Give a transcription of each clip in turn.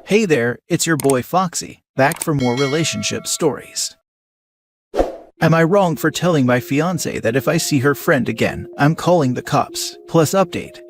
Hey there, it's your boy Foxy, back for more relationship stories. Am I wrong for telling my fiancée that if I see her friend again, I'm calling the cops? Plus update.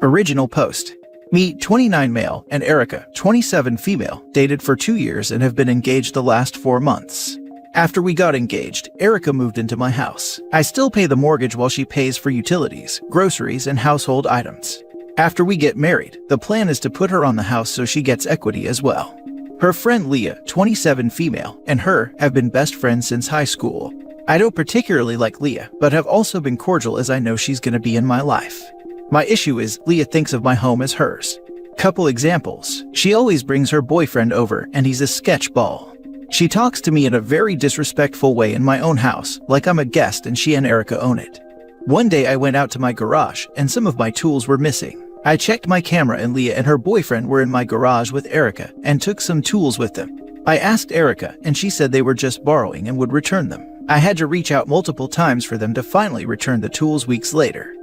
Original post. Me, 29 male, and Erica, 27 female, dated for 2 years and have been engaged the last 4 months. After we got engaged, Erica moved into my house. I still pay the mortgage while she pays for utilities, groceries, and household items. After we get married, the plan is to put her on the house so she gets equity as well. Her friend Leah, 27 female, and her have been best friends since high school. I don't particularly like Leah, but have also been cordial as I know she's gonna be in my life. My issue is, Leah thinks of my home as hers. Couple examples. She always brings her boyfriend over, and he's a sketchball. She talks to me in a very disrespectful way in my own house, like I'm a guest and she and Erica own it. One day I went out to my garage, and some of my tools were missing. I checked my camera and Leah and her boyfriend were in my garage with Erica and took some tools with them. I asked Erica, and she said they were just borrowing and would return them. I had to reach out multiple times for them to finally return the tools weeks later.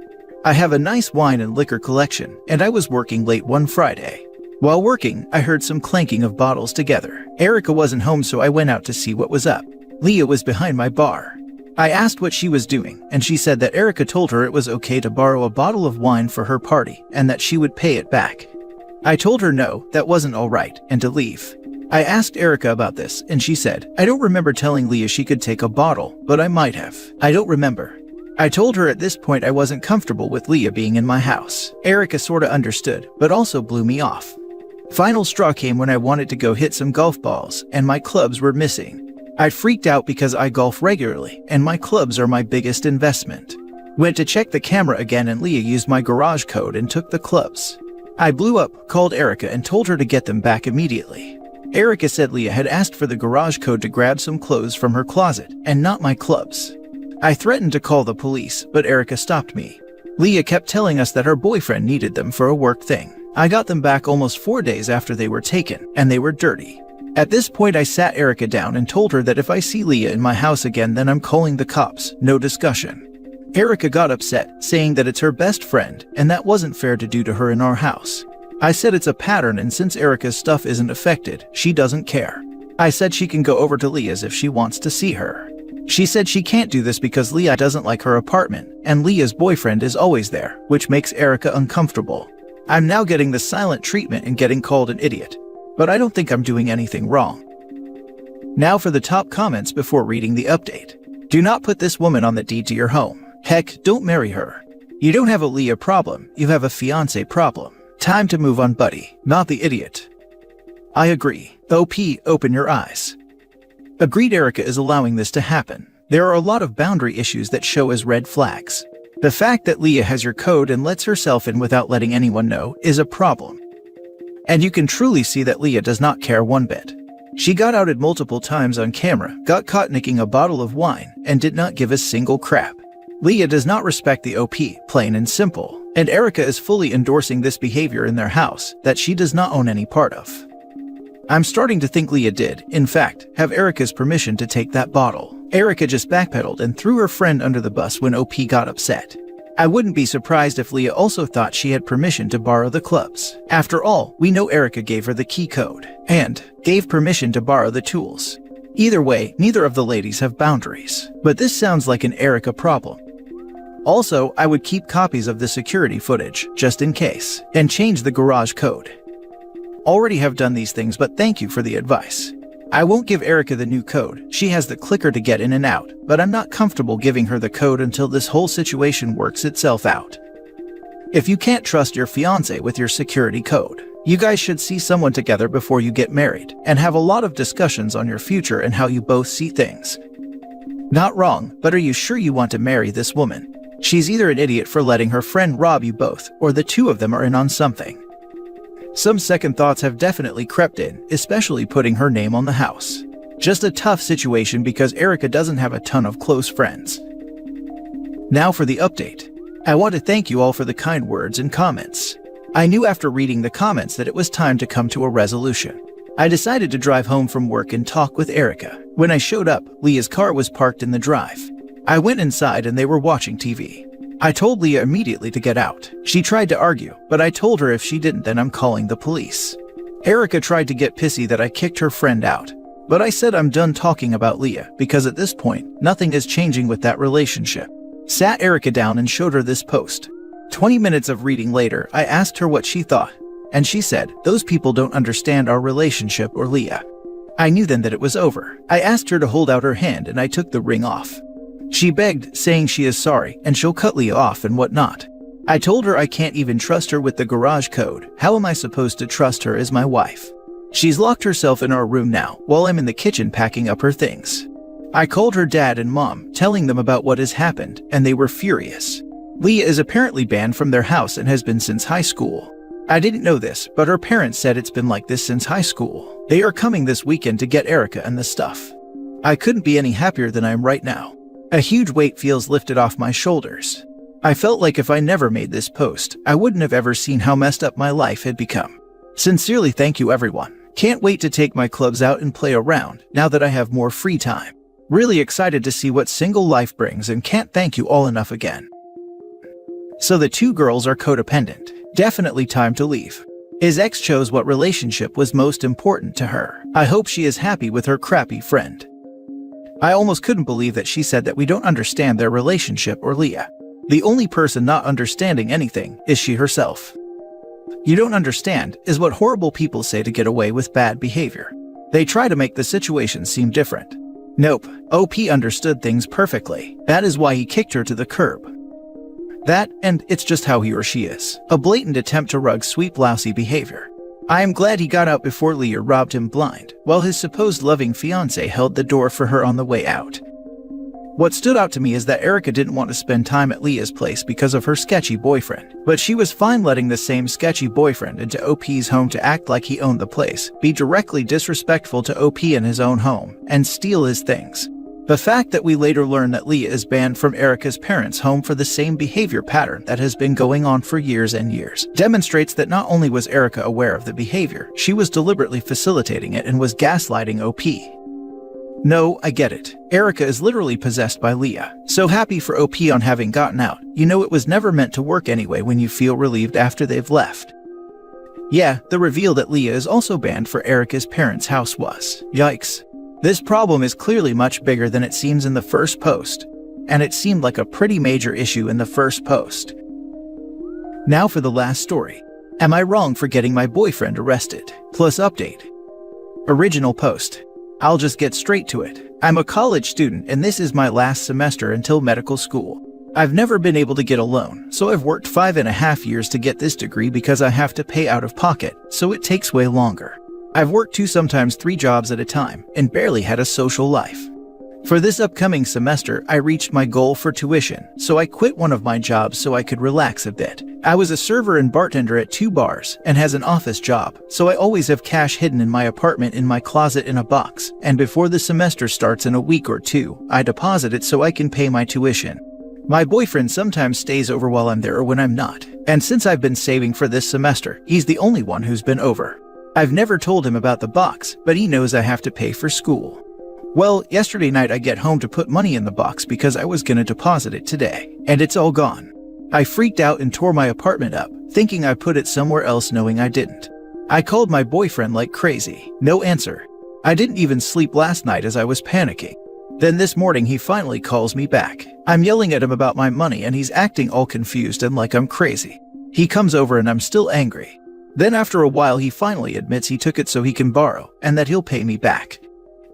I have a nice wine and liquor collection, and I was working late one Friday. While working, I heard some clanking of bottles together. Erica wasn't home, so I went out to see what was up. Leah was behind my bar. I asked what she was doing, and she said that Erica told her it was okay to borrow a bottle of wine for her party and that she would pay it back. I told her no, that wasn't all right, and to leave. I asked Erica about this, and she said, I don't remember telling Leah she could take a bottle, but I might have. I don't remember. I told her at this point I wasn't comfortable with Leah being in my house. Erica sorta understood, but also blew me off. Final straw came when I wanted to go hit some golf balls, and my clubs were missing. I freaked out because I golf regularly, and my clubs are my biggest investment. Went to check the camera again, and Leah used my garage code and took the clubs. I blew up, called Erica, and told her to get them back immediately. Erica said Leah had asked for the garage code to grab some clothes from her closet, and not my clubs. I threatened to call the police, but Erica stopped me. Leah kept telling us that her boyfriend needed them for a work thing. I got them back almost 4 days after they were taken, and they were dirty. At this point, I sat Erica down and told her that if I see Leah in my house again, then I'm calling the cops, no discussion. Erica got upset, saying that it's her best friend, and that wasn't fair to do to her in our house. I said it's a pattern, and since Erica's stuff isn't affected, she doesn't care. I said she can go over to Leah's if she wants to see her. She said she can't do this because Leah doesn't like her apartment, and Leah's boyfriend is always there, which makes Erica uncomfortable. I'm now getting the silent treatment and getting called an idiot. But I don't think I'm doing anything wrong. Now for the top comments before reading the update. Do not put this woman on the deed to your home. Heck, don't marry her. You don't have a Leah problem, you have a fiancé problem. Time to move on, buddy, not the idiot. I agree. OP, open your eyes. Agreed, Erica is allowing this to happen. There are a lot of boundary issues that show as red flags. The fact that Leah has your code and lets herself in without letting anyone know is a problem. And you can truly see that Leah does not care one bit. She got outed multiple times on camera, got caught nicking a bottle of wine, and did not give a single crap. Leah does not respect the OP, plain and simple, and Erica is fully endorsing this behavior in their house that she does not own any part of. I'm starting to think Leah did, in fact, have Erica's permission to take that bottle. Erica just backpedaled and threw her friend under the bus when OP got upset. I wouldn't be surprised if Leah also thought she had permission to borrow the clubs. After all, we know Erica gave her the key code, and gave permission to borrow the tools. Either way, neither of the ladies have boundaries. But this sounds like an Erica problem. Also, I would keep copies of the security footage, just in case, and change the garage code. Already have done these things, but thank you for the advice. I won't give Erica the new code, she has the clicker to get in and out, but I'm not comfortable giving her the code until this whole situation works itself out. If you can't trust your fiancé with your security code, you guys should see someone together before you get married, and have a lot of discussions on your future and how you both see things. Not wrong, but are you sure you want to marry this woman? She's either an idiot for letting her friend rob you both, or the two of them are in on something. Some second thoughts have definitely crept in, especially putting her name on the house. Just a tough situation because Erica doesn't have a ton of close friends. Now for the update. I want to thank you all for the kind words and comments. I knew after reading the comments that it was time to come to a resolution. I decided to drive home from work and talk with Erica. When I showed up, Leah's car was parked in the drive. I went inside and they were watching TV. I told Leah immediately to get out. She tried to argue, but I told her if she didn't then I'm calling the police. Erica tried to get pissy that I kicked her friend out, but I said I'm done talking about Leah because at this point, nothing is changing with that relationship. Sat Erica down and showed her this post. 20 minutes of reading later, I asked her what she thought, and she said, "Those people don't understand our relationship or Leah." I knew then that it was over. I asked her to hold out her hand and I took the ring off. She begged, saying she is sorry and she'll cut Leah off and whatnot. I told her I can't even trust her with the garage code. How am I supposed to trust her as my wife? She's locked herself in our room now while I'm in the kitchen packing up her things. I called her dad and mom, telling them about what has happened, and they were furious. Leah is apparently banned from their house and has been since high school. I didn't know this, but her parents said it's been like this since high school. They are coming this weekend to get Erica and the stuff. I couldn't be any happier than I am right now. A huge weight feels lifted off my shoulders. I felt like if I never made this post, I wouldn't have ever seen how messed up my life had become. Sincerely, thank you everyone. Can't wait to take my clubs out and play around now that I have more free time. Really excited to see what single life brings and can't thank you all enough again. So the two girls are codependent. Definitely time to leave. His ex chose what relationship was most important to her. I hope she is happy with her crappy friend. I almost couldn't believe that she said that we don't understand their relationship or Leah. The only person not understanding anything is she herself. You don't understand is what horrible people say to get away with bad behavior. They try to make the situation seem different. Nope, OP understood things perfectly. That is why he kicked her to the curb. That, and it's just how he or she is. A blatant attempt to rug sweep lousy behavior. I am glad he got out before Leah robbed him blind, while his supposed loving fiancé held the door for her on the way out. What stood out to me is that Erica didn't want to spend time at Leah's place because of her sketchy boyfriend, but she was fine letting the same sketchy boyfriend into OP's home to act like he owned the place, be directly disrespectful to OP in his own home, and steal his things. The fact that we later learn that Leah is banned from Erica's parents' home for the same behavior pattern that has been going on for years and years demonstrates that not only was Erica aware of the behavior, she was deliberately facilitating it and was gaslighting OP. No, I get it. Erica is literally possessed by Leah. So happy for OP on having gotten out. You know it was never meant to work anyway when you feel relieved after they've left. Yeah, the reveal that Leah is also banned for Erica's parents' house was, yikes. This problem is clearly much bigger than it seems in the first post, and it seemed like a pretty major issue in the first post. Now for the last story. Am I wrong for getting my boyfriend arrested? Plus update. Original post. I'll just get straight to it. I'm a college student and this is my last semester until medical school. I've never been able to get a loan, so I've worked 5.5 years to get this degree because I have to pay out of pocket, so it takes way longer. I've worked 2, sometimes 3 jobs at a time, and barely had a social life. For this upcoming semester, I reached my goal for tuition, so I quit one of my jobs so I could relax a bit. I was a server and bartender at 2 bars, and has an office job, so I always have cash hidden in my apartment in my closet in a box, and before the semester starts in a week or 2, I deposit it so I can pay my tuition. My boyfriend sometimes stays over while I'm there or when I'm not, and since I've been saving for this semester, he's the only one who's been over. I've never told him about the box, but he knows I have to pay for school. Well, yesterday night I get home to put money in the box because I was gonna deposit it today, and it's all gone. I freaked out and tore my apartment up, thinking I put it somewhere else knowing I didn't. I called my boyfriend like crazy, no answer. I didn't even sleep last night as I was panicking. Then this morning he finally calls me back. I'm yelling at him about my money and he's acting all confused and like I'm crazy. He comes over and I'm still angry. Then after a while he finally admits he took it so he can borrow, and that he'll pay me back.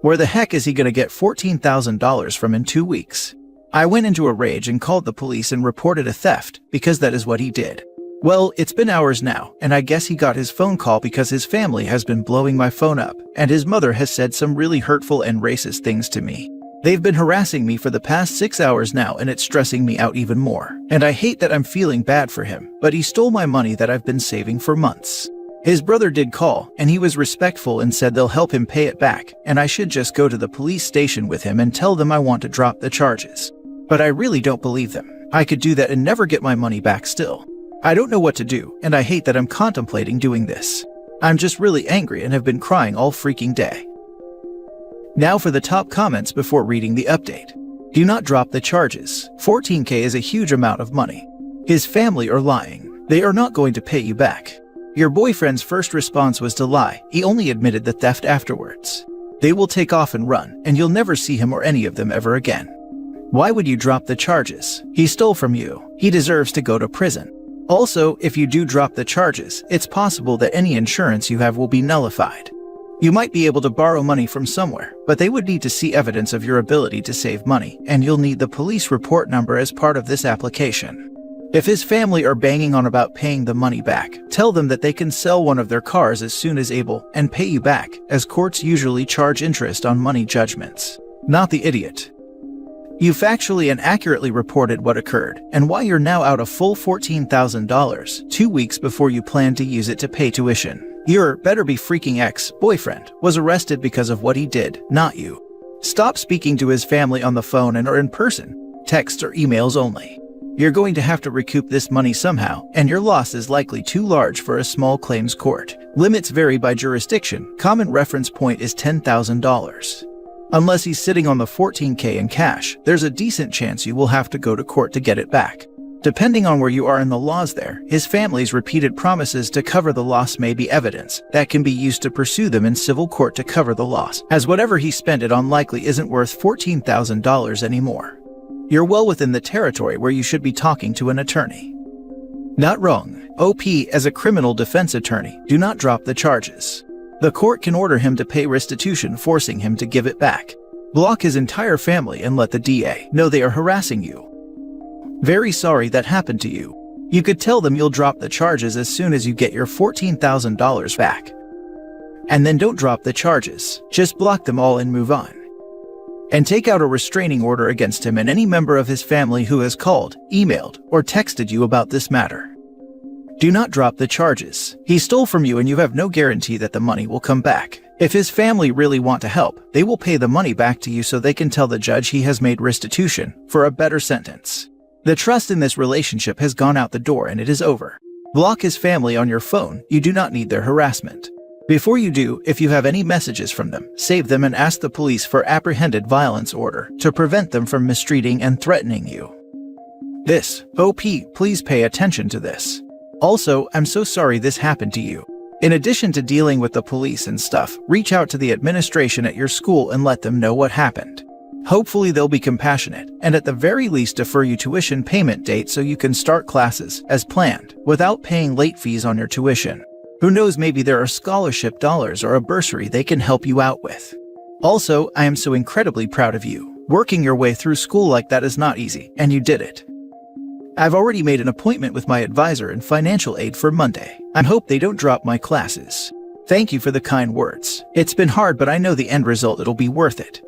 Where the heck is he gonna get $14,000 from in 2 weeks? I went into a rage and called the police and reported a theft, because that is what he did. Well, it's been hours now, and I guess he got his phone call because his family has been blowing my phone up, and his mother has said some really hurtful and racist things to me. They've been harassing me for the past 6 hours now and it's stressing me out even more. And I hate that I'm feeling bad for him, but he stole my money that I've been saving for months. His brother did call, and he was respectful and said they'll help him pay it back, and I should just go to the police station with him and tell them I want to drop the charges. But I really don't believe them. I could do that and never get my money back still. I don't know what to do, and I hate that I'm contemplating doing this. I'm just really angry and have been crying all freaking day. Now for the top comments before reading the update. Do not drop the charges. 14K is a huge amount of money. His family are lying. They are not going to pay you back. Your boyfriend's first response was to lie. He only admitted the theft afterwards. They will take off and run, and you'll never see him or any of them ever again. Why would you drop the charges? He stole from you. He deserves to go to prison. Also, if you do drop the charges, it's possible that any insurance you have will be nullified. You might be able to borrow money from somewhere, but they would need to see evidence of your ability to save money, and you'll need the police report number as part of this application. If his family are banging on about paying the money back, tell them that they can sell one of their cars as soon as able and pay you back, as courts usually charge interest on money judgments. Not the idiot. You factually and accurately reported what occurred and why you're now out a full $14,000 2 weeks before you planned to use it to pay tuition. Your better-be-freaking ex-boyfriend was arrested because of what he did, not you. Stop speaking to his family on the phone and or in person, texts or emails only. You're going to have to recoup this money somehow, and your loss is likely too large for a small claims court. Limits vary by jurisdiction. Common reference point is $10,000. Unless he's sitting on the $14,000 in cash, there's a decent chance you will have to go to court to get it back. Depending on where you are in the laws there, his family's repeated promises to cover the loss may be evidence that can be used to pursue them in civil court to cover the loss, as whatever he spent it on likely isn't worth $14,000 anymore. You're well within the territory where you should be talking to an attorney. Not wrong. OP, as a criminal defense attorney, do not drop the charges. The court can order him to pay restitution, forcing him to give it back. Block his entire family and let the DA know they are harassing you. Very sorry that happened to you. You could tell them you'll drop the charges as soon as you get your $14,000 back. And then don't drop the charges, just block them all and move on. And take out a restraining order against him and any member of his family who has called, emailed, or texted you about this matter. Do not drop the charges. He stole from you and you have no guarantee that the money will come back. If his family really want to help, they will pay the money back to you so they can tell the judge he has made restitution for a better sentence. The trust in this relationship has gone out the door and it is over. Block his family on your phone. You do not need their harassment. Before you do, if you have any messages from them, save them and ask the police for apprehended violence order to prevent them from mistreating and threatening you. This, OP, please pay attention to this. Also, I'm so sorry this happened to you. In addition to dealing with the police and stuff, reach out to the administration at your school and let them know what happened. Hopefully they'll be compassionate, and at the very least defer you tuition payment date so you can start classes, as planned, without paying late fees on your tuition. Who knows, maybe there are scholarship dollars or a bursary they can help you out with. Also, I am so incredibly proud of you. Working your way through school like that is not easy, and you did it. I've already made an appointment with my advisor and financial aid for Monday. I hope they don't drop my classes. Thank you for the kind words. It's been hard, but I know the end result, it'll be worth it.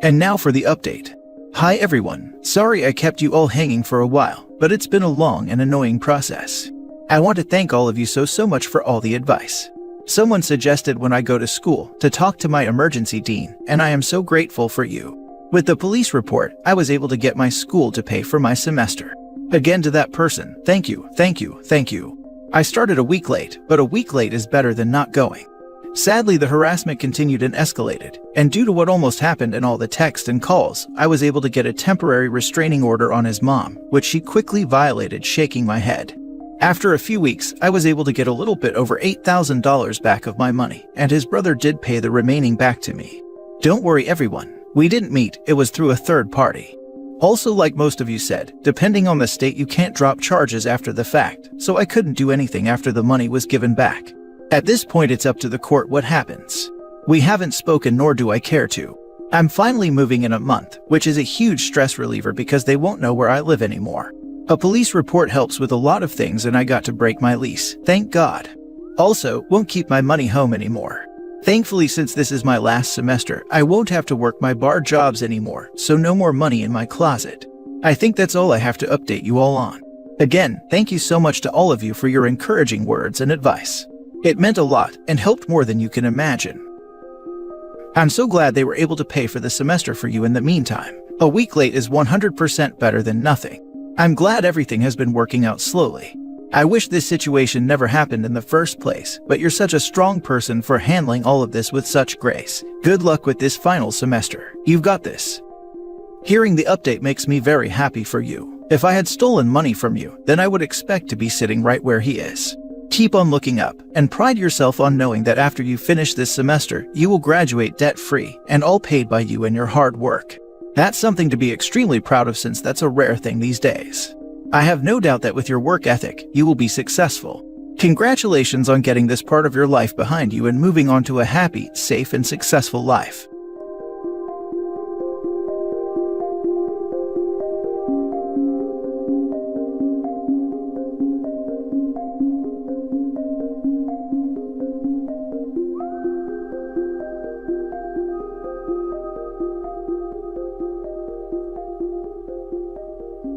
And now for the update. Hi everyone, sorry I kept you all hanging for a while, but it's been a long and annoying process. I want to thank all of you so much for all the advice. Someone suggested when I go to school to talk to my emergency dean, and I am so grateful for you. With the police report, I was able to get my school to pay for my semester. Again to that person, thank you, thank you, thank you. I started a week late, but a week late is better than not going. Sadly, the harassment continued and escalated, and due to what almost happened and all the text and calls, I was able to get a temporary restraining order on his mom, which she quickly violated, shaking my head. After a few weeks, I was able to get a little bit over $8,000 back of my money, and his brother did pay the remaining back to me. Don't worry everyone, we didn't meet, it was through a third party. Also, like most of you said, depending on the state you can't drop charges after the fact, so I couldn't do anything after the money was given back. At this point it's up to the court what happens. We haven't spoken, nor do I care to. I'm finally moving in a month, which is a huge stress reliever because they won't know where I live anymore. A police report helps with a lot of things and I got to break my lease, thank God. Also, won't keep my money home anymore. Thankfully, since this is my last semester, I won't have to work my bar jobs anymore, so no more money in my closet. I think that's all I have to update you all on. Again, thank you so much to all of you for your encouraging words and advice. It meant a lot and helped more than you can imagine. I'm so glad they were able to pay for the semester for you in the meantime. A week late is 100% better than nothing. I'm glad everything has been working out slowly. I wish this situation never happened in the first place, but you're such a strong person for handling all of this with such grace. Good luck with this final semester. You've got this. Hearing the update makes me very happy for you. If I had stolen money from you, then I would expect to be sitting right where he is. Keep on looking up, and pride yourself on knowing that after you finish this semester, you will graduate debt-free, and all paid by you and your hard work. That's something to be extremely proud of, since that's a rare thing these days. I have no doubt that with your work ethic, you will be successful. Congratulations on getting this part of your life behind you and moving on to a happy, safe, and successful life.